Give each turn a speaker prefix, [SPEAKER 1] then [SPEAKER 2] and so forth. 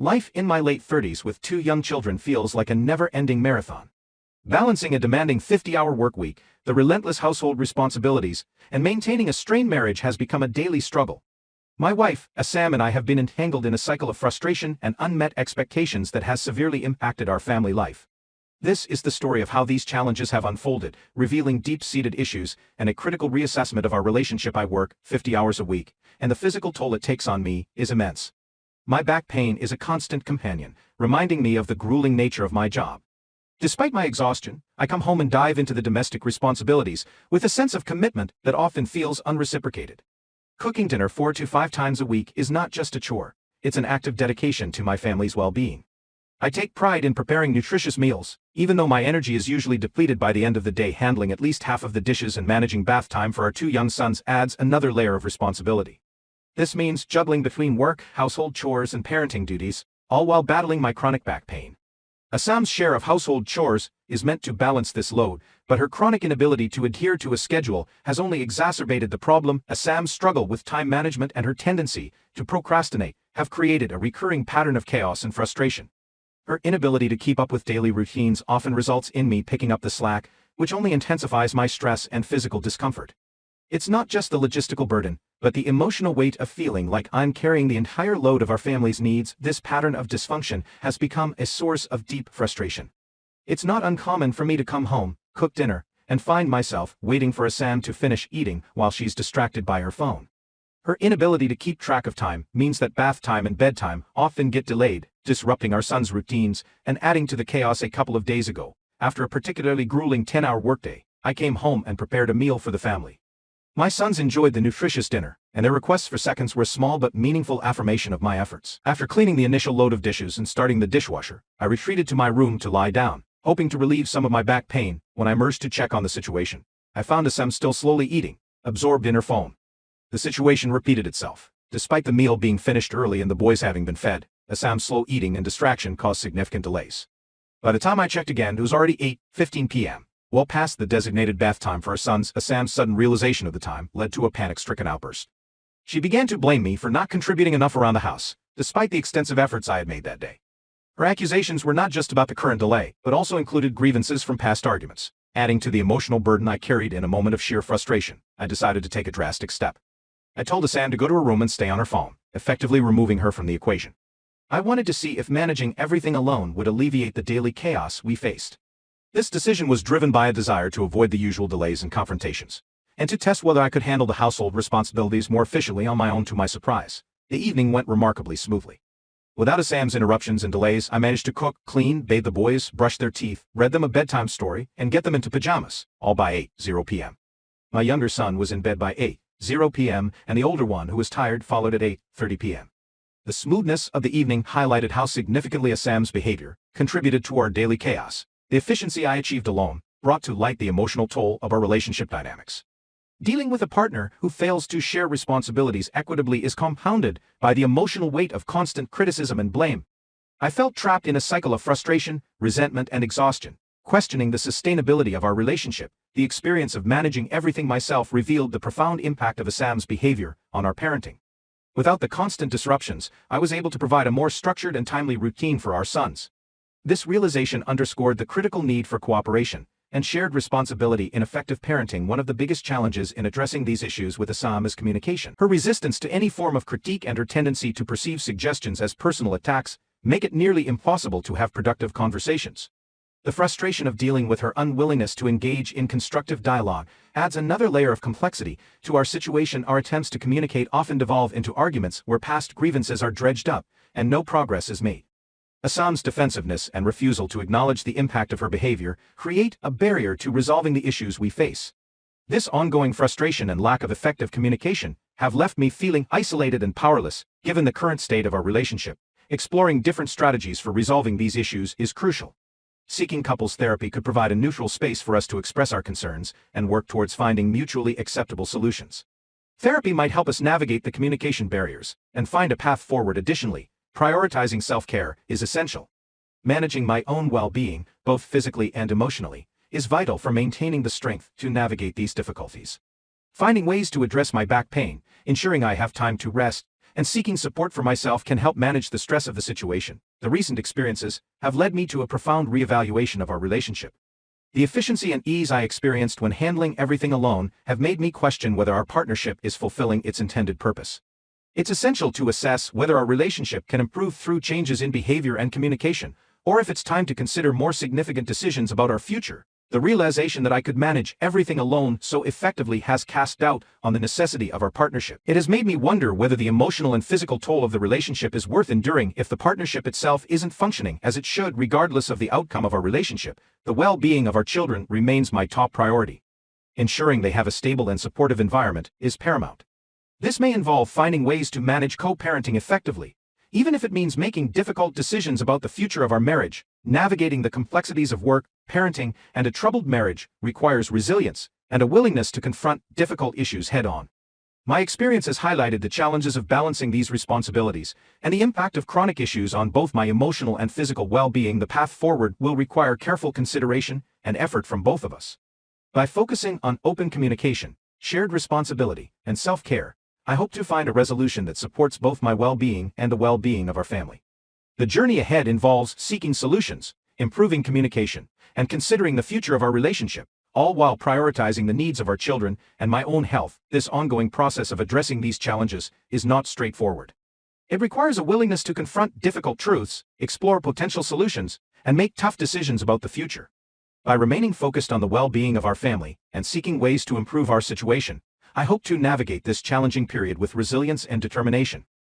[SPEAKER 1] Life in my late 30s with 2 young children feels like a never-ending marathon. Balancing a demanding 50-hour work week, the relentless household responsibilities, and maintaining a strained marriage has become a daily struggle. My wife, Sam, and I have been entangled in a cycle of frustration and unmet expectations that has severely impacted our family life. This is the story of how these challenges have unfolded, revealing deep-seated issues and a critical reassessment of our relationship. I work 50 hours a week, and the physical toll it takes on me is immense. My back pain is a constant companion, reminding me of the grueling nature of my job. Despite my exhaustion, I come home and dive into the domestic responsibilities with a sense of commitment that often feels unreciprocated. Cooking dinner 4 to 5 times a week is not just a chore, it's an act of dedication to my family's well-being. I take pride in preparing nutritious meals, even though my energy is usually depleted by the end of the day. Handling at least half of the dishes and managing bath time for our 2 young sons adds another layer of responsibility. This means juggling between work, household chores, and parenting duties, all while battling my chronic back pain. Sam's share of household chores is meant to balance this load, but her chronic inability to adhere to a schedule has only exacerbated the problem. Sam's struggle with time management and her tendency to procrastinate have created a recurring pattern of chaos and frustration. Her inability to keep up with daily routines often results in me picking up the slack, which only intensifies my stress and physical discomfort. It's not just the logistical burden, but the emotional weight of feeling like I'm carrying the entire load of our family's needs. This pattern of dysfunction has become a source of deep frustration. It's not uncommon for me to come home, cook dinner, and find myself waiting for Sam to finish eating while she's distracted by her phone. Her inability to keep track of time means that bath time and bedtime often get delayed, disrupting our son's routines and adding to the chaos. A couple of days ago, after a particularly grueling 10-hour workday, I came home and prepared a meal for the family. My sons enjoyed the nutritious dinner, and their requests for seconds were a small but meaningful affirmation of my efforts. After cleaning the initial load of dishes and starting the dishwasher, I retreated to my room to lie down, hoping to relieve some of my back pain. When I emerged to check on the situation, I found Sam still slowly eating, absorbed in her phone. The situation repeated itself. Despite the meal being finished early and the boys having been fed, Sam's slow eating and distraction caused significant delays. By the time I checked again, it was already 8:15 p.m. Well past the designated bath time for our sons. Sam's sudden realization of the time led to a panic-stricken outburst. She began to blame me for not contributing enough around the house, despite the extensive efforts I had made that day. Her accusations were not just about the current delay, but also included grievances from past arguments. Adding to the emotional burden I carried, in a moment of sheer frustration, I decided to take a drastic step. I told Sam to go to her room and stay on her phone, effectively removing her from the equation. I wanted to see if managing everything alone would alleviate the daily chaos we faced. This decision was driven by a desire to avoid the usual delays and confrontations, and to test whether I could handle the household responsibilities more efficiently on my own. To my surprise, the evening went remarkably smoothly. Without Sam's interruptions and delays, I managed to cook, clean, bathe the boys, brush their teeth, read them a bedtime story, and get them into pajamas, all by 8:00 p.m. My younger son was in bed by 8:00 p.m., and the older one, who was tired, followed at 8:30 p.m. The smoothness of the evening highlighted how significantly Sam's behavior contributed to our daily chaos. The efficiency I achieved alone brought to light the emotional toll of our relationship dynamics. Dealing with a partner who fails to share responsibilities equitably is compounded by the emotional weight of constant criticism and blame. I felt trapped in a cycle of frustration, resentment, and exhaustion, questioning the sustainability of our relationship. The experience of managing everything myself revealed the profound impact of Sam's behavior on our parenting. Without the constant disruptions, I was able to provide a more structured and timely routine for our sons. This realization underscored the critical need for cooperation and shared responsibility in effective parenting. One of the biggest challenges in addressing these issues with Sam is communication. Her resistance to any form of critique and her tendency to perceive suggestions as personal attacks make it nearly impossible to have productive conversations. The frustration of dealing with her unwillingness to engage in constructive dialogue adds another layer of complexity to our situation. Our attempts to communicate often devolve into arguments where past grievances are dredged up and no progress is made. Sam's defensiveness and refusal to acknowledge the impact of her behavior create a barrier to resolving the issues we face. This ongoing frustration and lack of effective communication have left me feeling isolated and powerless. Given the current state of our relationship, exploring different strategies for resolving these issues is crucial. Seeking couples therapy could provide a neutral space for us to express our concerns and work towards finding mutually acceptable solutions. Therapy might help us navigate the communication barriers and find a path forward. Additionally, prioritizing self-care is essential. Managing my own well-being, both physically and emotionally, is vital for maintaining the strength to navigate these difficulties. Finding ways to address my back pain, ensuring I have time to rest, and seeking support for myself can help manage the stress of the situation. The recent experiences have led me to a profound reevaluation of our relationship. The efficiency and ease I experienced when handling everything alone have made me question whether our partnership is fulfilling its intended purpose. It's essential to assess whether our relationship can improve through changes in behavior and communication, or if it's time to consider more significant decisions about our future. The realization that I could manage everything alone so effectively has cast doubt on the necessity of our partnership. It has made me wonder whether the emotional and physical toll of the relationship is worth enduring if the partnership itself isn't functioning as it should. Regardless of the outcome of our relationship, the well-being of our children remains my top priority. Ensuring they have a stable and supportive environment is paramount. This may involve finding ways to manage co-parenting effectively, even if it means making difficult decisions about the future of our marriage. Navigating the complexities of work, parenting, and a troubled marriage requires resilience and a willingness to confront difficult issues head-on. My experience has highlighted the challenges of balancing these responsibilities and the impact of chronic issues on both my emotional and physical well-being. The path forward will require careful consideration and effort from both of us. By focusing on open communication, shared responsibility, and self-care, I hope to find a resolution that supports both my well-being and the well-being of our family. The journey ahead involves seeking solutions, improving communication, and considering the future of our relationship, all while prioritizing the needs of our children and my own health. This ongoing process of addressing these challenges is not straightforward. It requires a willingness to confront difficult truths, explore potential solutions, and make tough decisions about the future. By remaining focused on the well-being of our family and seeking ways to improve our situation, I hope to navigate this challenging period with resilience and determination.